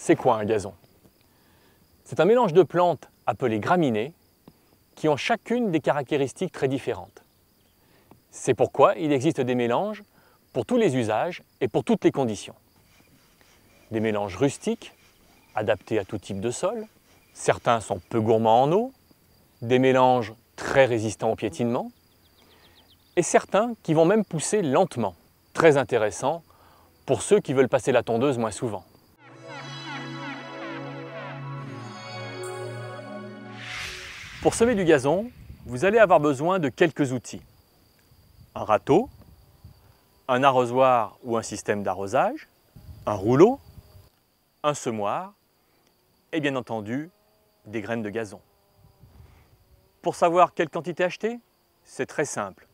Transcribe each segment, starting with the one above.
C'est quoi un gazon? C'est un mélange de plantes appelées graminées qui ont chacune des caractéristiques très différentes. C'est pourquoi il existe des mélanges pour tous les usages et pour toutes les conditions. Des mélanges rustiques, adaptés à tout type de sol. Certains sont peu gourmands en eau, des mélanges très résistants au piétinement, et certains qui vont même pousser lentement, très intéressants pour ceux qui veulent passer la tondeuse moins souvent. Pour semer du gazon, vous allez avoir besoin de quelques outils. Un râteau, un arrosoir ou un système d'arrosage, un rouleau, un semoir et bien entendu des graines de gazon. Pour savoir quelle quantité acheter, c'est très simple.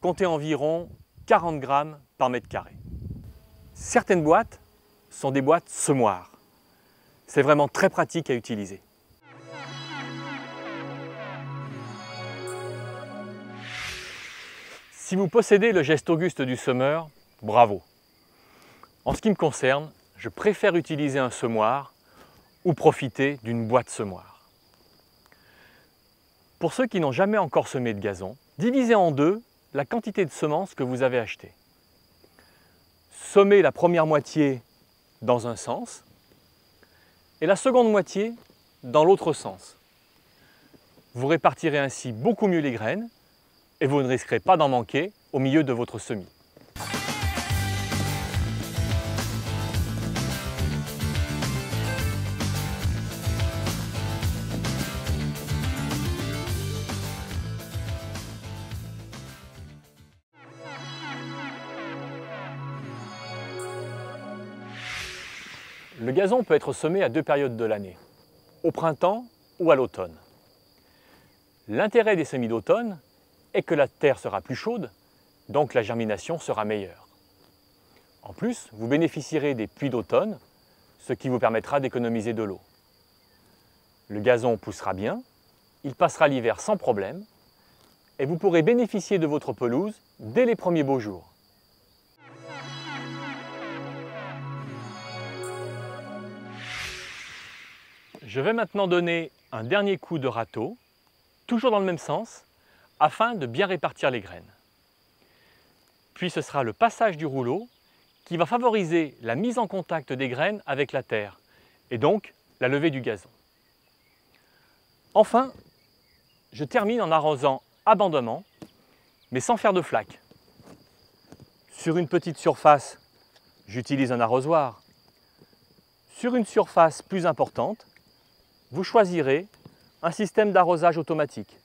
Comptez environ 40 grammes par mètre carré. Certaines boîtes sont des boîtes semoirs. C'est vraiment très pratique à utiliser. Si vous possédez le geste auguste du semeur, bravo. En ce qui me concerne, je préfère utiliser un semoir ou profiter d'une boîte semoir. Pour ceux qui n'ont jamais encore semé de gazon, divisez en deux la quantité de semences que vous avez achetées. Semez la première moitié dans un sens et la seconde moitié dans l'autre sens. Vous répartirez ainsi beaucoup mieux les graines et vous ne risquerez pas d'en manquer au milieu de votre semis. Le gazon peut être semé à deux périodes de l'année, au printemps ou à l'automne. L'intérêt des semis d'automne est que la terre sera plus chaude, donc la germination sera meilleure. En plus, vous bénéficierez des pluies d'automne, ce qui vous permettra d'économiser de l'eau. Le gazon poussera bien, il passera l'hiver sans problème, et vous pourrez bénéficier de votre pelouse dès les premiers beaux jours. Je vais maintenant donner un dernier coup de râteau, toujours dans le même sens, afin de bien répartir les graines. Puis ce sera le passage du rouleau qui va favoriser la mise en contact des graines avec la terre et donc la levée du gazon. Enfin, je termine en arrosant abondamment, mais sans faire de flaques. Sur une petite surface, j'utilise un arrosoir. Sur une surface plus importante, vous choisirez un système d'arrosage automatique.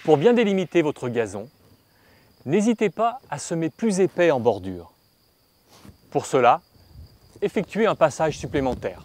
Pour bien délimiter votre gazon, n'hésitez pas à semer plus épais en bordure. Pour cela, effectuez un passage supplémentaire.